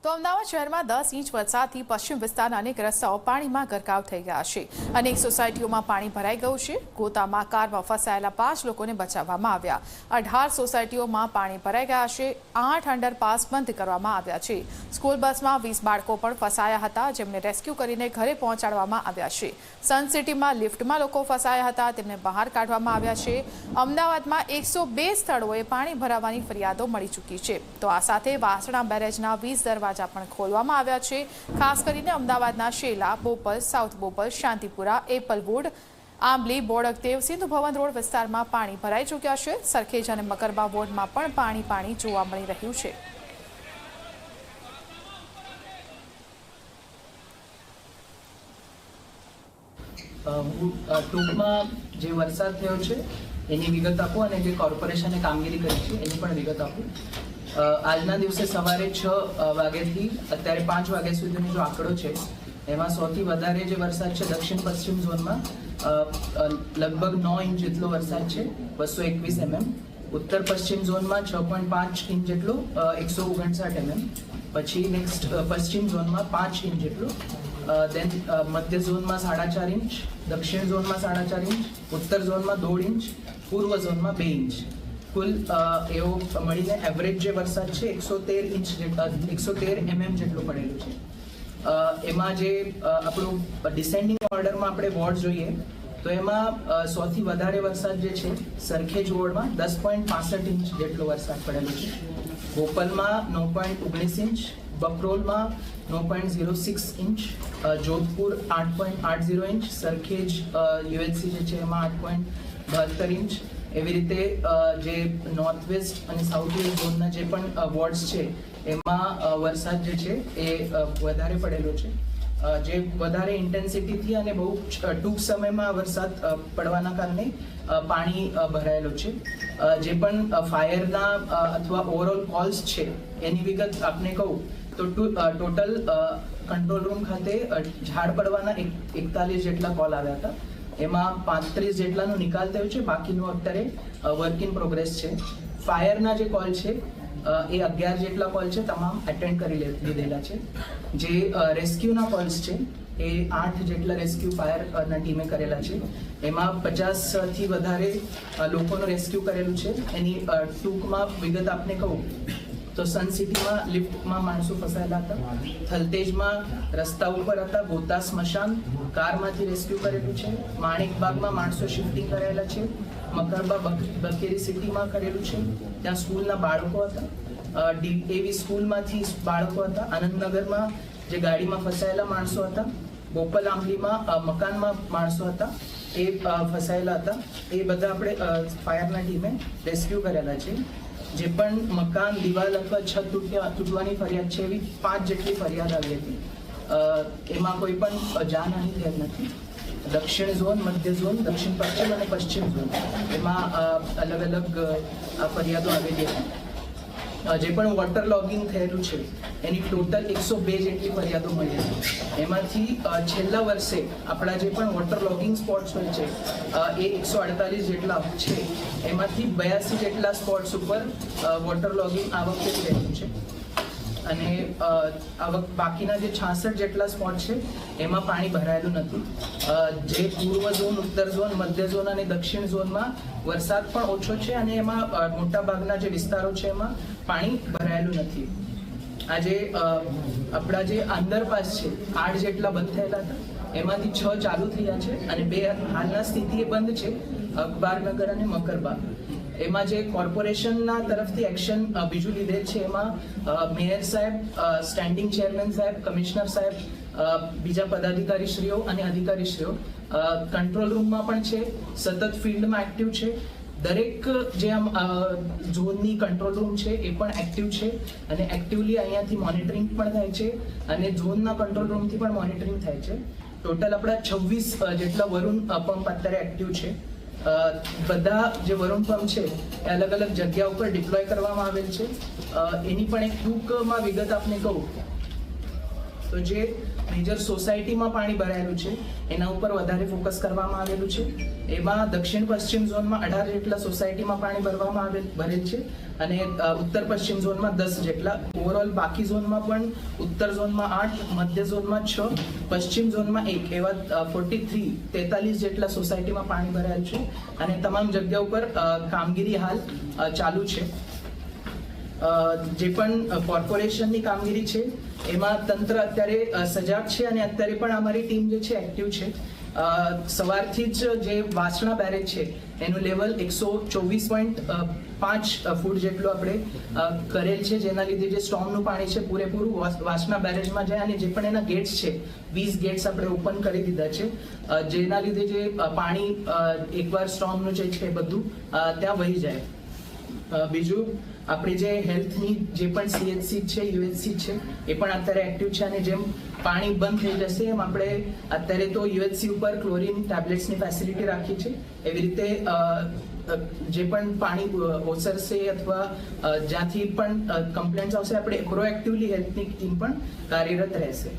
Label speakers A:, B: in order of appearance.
A: તો અમદાવાદ શહેરમાં 10 ઇંચ વરસાદથી પશ્ચિમ વિસ્તારના અનેક રસ્તાઓ પાણીમાં ગરકાવ થઈ ગયા છે. અનેક સોસાયટીઓમાં પાણી ભરાઈ ગયું છે. ગોતામાં કારમાં ફસાયેલા 5 લોકોને બચાવવામાં આવ્યા. 18 સોસાયટીઓમાં પાણી ભરાઈ ગયા છે. 8 અંડરપાસ બંધ કરવામાં આવ્યા છે. સ્કૂલ બસમાં 20 બાળકો પણ ફસાયા હતા, જેમને રેસ્ક્યુ કરીને ઘરે પહોંચાડવામાં આવ્યા છે. સન સિટીમાં લિફ્ટમાં લોકો ફસાયા હતા, તેમને બહાર કાઢવામાં આવ્યા છે. અમદાવાદમાં 102 સ્થળોએ પાણી ભરાવાની ફરિયાદો મળી ચૂકી છે. તો આ સાથે વાસણા બેરેજના 20 દરવાજા પણ ખોલવામાં આવ્યા છે. ખાસ કરીને અમદાવાદના શેલા, બોપલ, સાઉથ બોપલ, શાંતિપુરા, એપલવુડ, આંબલી, બોડકદેવ, સિંધુ ભવન રોડ વિસ્તારમાં પાણી ભરાઈ ચૂક્યા છે. સરખેજ અને મકરબા વોર્ડમાં પણ પાણી જોવા મળી રહ્યું છે.
B: ટૂંકમાં જે વરસાદ થયો છે એની વિગત આપો અને જે કોર્પોરેશને કામગીરી કરી છે એની પણ વિગત આપો. આજના દિવસે સવારે 6 વાગ્યાથી અત્યારે 5 વાગ્યા સુધીનો જો આંકડો છે એમાં સૌથી વધારે જે વરસાદ છે દક્ષિણ પશ્ચિમ ઝોનમાં લગભગ 9 ઇંચ જેટલો વરસાદ છે, 221 mm. ઉત્તર પશ્ચિમ ઝોનમાં 6.5 ઇંચ જેટલો, 159 mm. પછી નેક્સ્ટ પશ્ચિમ ઝોનમાં 5 ઇંચ જેટલો, દેન મધ્ય ઝોનમાં 4.5 ઇંચ, દક્ષિણ ઝોનમાં 4.5 ઇંચ, ઉત્તર ઝોનમાં 1.5 ઇંચ, પૂર્વ ઝોનમાં 2 ઇંચ. કુલ એવો મળીને એવરેજ જે વરસાદ છે 113 ઇંચ જેટલા 113 mm જેટલું પડેલું છે. એમાં જે આપણું ડિસેન્ડિંગ ઓર્ડરમાં આપણે વોર્ડ જોઈએ તો એમાં સૌથી વધારે વરસાદ જે છે સરખેજ વોર્ડમાં 10.65 ઇંચ જેટલો વરસાદ પડેલો છે. બોપલમાં 9.19 ઇંચ, બકરોલમાં 9.06 inch, Jodhpur 8.80 inch, Sarkhej UHC જે છે એમાં 8.72 ઇંચ. એવી રીતે જે નોર્થ વેસ્ટ અને સાઉથ વેસ્ટ ઝોનના જે પણ વોર્ડ્સ છે એમાં વરસાદ જે છે એ વધારે પડેલો છે. જે વધારે ઇન્ટેન્સિટીથી અને બહુ ટૂંક સમયમાં વરસાદ પડવાના કારણે પાણી ભરાયેલો છે. જે પણ ફાયરના અથવા ઓવરઓલ કોલ્સ છે એની વિગત આપને કહું તો ટોટલ કંટ્રોલ રૂમ ખાતે ઝાડ પડવાના 41 જેટલા કોલ આવ્યા હતા. એમાં 35 જેટલાનો નિકાલ થયો છે, બાકીનું અત્યારે વર્ક ઇન પ્રોગ્રેસ છે. ફાયરના જે કોલ છે એ 11 જેટલા કોલ છે, તમામ એટેન્ડ કરી લીધેલા છે. જે રેસ્ક્યુના કોલ્સ છે એ 8 જેટલા રેસ્ક્યુ ફાયરના ટીમે કરેલા છે. એમાં 50થી વધારે લોકોનું રેસ્ક્યુ કરેલું છે. એની ટૂંકમાં વિગત આપને કહું તો સન સિટીમાં લિફ્ટમાં માણસો ફસાયેલા હતા, થલતેજમાં રસ્તા ઉપર હતા, ગોતા સ્મશાન કારમાંથી રેસ્ક્યુ કરેલું છે, માણેકબાગમાં માણસો શિફ્ટિંગ કરેલા છે, મકરબા બકેરી સિટીમાં કરેલું છે, ત્યાં સ્કૂલના બાળકો હતા, એવી સ્કૂલમાંથી બાળકો હતા, આનંદનગરમાં જે ગાડીમાં ફસાયેલા માણસો હતા, બોપલ આંબલીમાં મકાનમાં માણસો હતા એ ફસાયેલા હતા. એ બધા આપણે ફાયરના ટીમે રેસ્ક્યુ કરેલા છે. જે પણ મકાન, દિવાલ અથવા છત તૂટવાની ફરિયાદ છે એવી 5 જેટલી ફરિયાદ આવી હતી. એમાં કોઈ પણ જાનહાનિ થયેલ નથી. દક્ષિણ ઝોન, મધ્ય ઝોન, દક્ષિણ પશ્ચિમ અને પશ્ચિમ ઝોન એમાં અલગ અલગ ફરિયાદો આવેલી હતી. જે પણ વોટર લોગિંગ થયેલું છે એની ટોટલ 102 જેટલી ફરિયાદો મળી હતી. એમાંથી છેલ્લા વર્ષે આપણા જે પણ વોટર લોગિંગ સ્પોટ્સ હોય છે એ 148 જેટલા છે. એમાંથી 82 જેટલા સ્પોટ્સ ઉપર વોટર લોગિંગ આ વખતે થયેલું છે. અને બાકીના જે 66 જેટલા સ્પોટ છે એમાં પાણી ભરાયેલું નથી. જે પૂર્વ ઝોન, ઉત્તર ઝોન, મધ્ય ઝોન અને દક્ષિણ ઝોનમાં વરસાદ પણ ઓછો છે અને એમાં મોટાભાગના જે વિસ્તારો છે એમાં પાણી ભરાયેલું નથી. આજે આપણા જે અંડરપાસ છે 8 જેટલા બંધ થયેલા હતા, એમાંથી 6 ચાલુ થયા છે અને 2 હાલના સ્થિતિએ બંધ છે, અખબારનગર અને મકરબા. એમાં જે કોર્પોરેશનના તરફથી એક્શન બીજું લીધેલ છે એમાં મેયર સાહેબ, સ્ટેન્ડિંગ ચેરમેન સાહેબ, કમિશનર સાહેબ, બીજા પદાધિકારીશ્રીઓ અને અધિકારીશ્રીઓ કંટ્રોલ રૂમમાં પણ છે, સતત ફિલ્ડમાં એક્ટિવ છે. દરેક જે ઝોનની કંટ્રોલ રૂમ છે એ પણ એક્ટિવ છે અને એક્ટિવલી અહીંયાથી મોનિટરિંગ પણ થાય છે અને ઝોનના કંટ્રોલ રૂમથી પણ મોનિટરિંગ થાય છે. ટોટલ આપણા 26 જેટલા વરુણ પંપ અત્યારે એક્ટિવ છે. બધા જે વરુણ પંપ છે એ અલગ અલગ જગ્યા ઉપર ડિપ્લોય કરવામાં આવેલ છે. એની પણ એક ટૂંકમાં વિગત આપને કહું તો જે મેજર સોસાયટીમાં પાણી ભરાયેલું છે એના ઉપર વધારે ફોકસ કરવામાં આવેલું છે. એમાં દક્ષિણ પશ્ચિમ ઝોનમાં 18 જેટલા સોસાયટીમાં પાણી ભરેલ છે અને ઉત્તર પશ્ચિમ ઝોનમાં 10 જેટલા. ઓવરઓલ બાકી ઝોનમાં પણ ઉત્તર ઝોનમાં 8, મધ્ય ઝોનમાં 6, પશ્ચિમ ઝોનમાં 1 એવા 43 જેટલા સોસાયટીમાં પાણી ભરાયેલ છે અને તમામ જગ્યા ઉપર કામગીરી હાલ ચાલુ છે. જે પણ કોર્પોરેશનની કામગીરી છે એમાં તંત્ર અત્યારે સજાગ છે અને અત્યારે પણ અમારી ટીમ જે છે એક્ટિવ છે. સવારથી જ જે વાસણા બેરેજ છે એનું લેવલ 124.5 ફૂટ જેટલું આપણે કરેલ છે, જેના લીધે જે સ્ટોર્મનું પાણી છે પૂરેપૂરું વાસણા બેરેજમાં જાય અને જે પણ એના ગેટ્સ છે 20 ગેટ્સ આપણે ઓપન કરી દીધા છે, જેના લીધે જે પાણી એકવાર સ્ટોર્મનું જે છે બધું ત્યાં વહી જાય. બીજું આપણી જે હેલ્થની જે પણ CHC છે, UHC છે એ પણ અત્યારે એક્ટિવ છે અને જેમ પાણી બંધ થઈ જશે એમ આપણે અત્યારે તો UHC ઉપર ક્લોરીન ટેબ્લેટ્સની ફેસિલિટી રાખી છે. એવી રીતે જે પણ પાણી ઓસરશે અથવા જ્યાંથી પણ કમ્પ્લેન્ટ્સ આવશે આપણે પ્રોએક્ટિવલી હેલ્થની ટીમ પણ કાર્યરત રહેશે.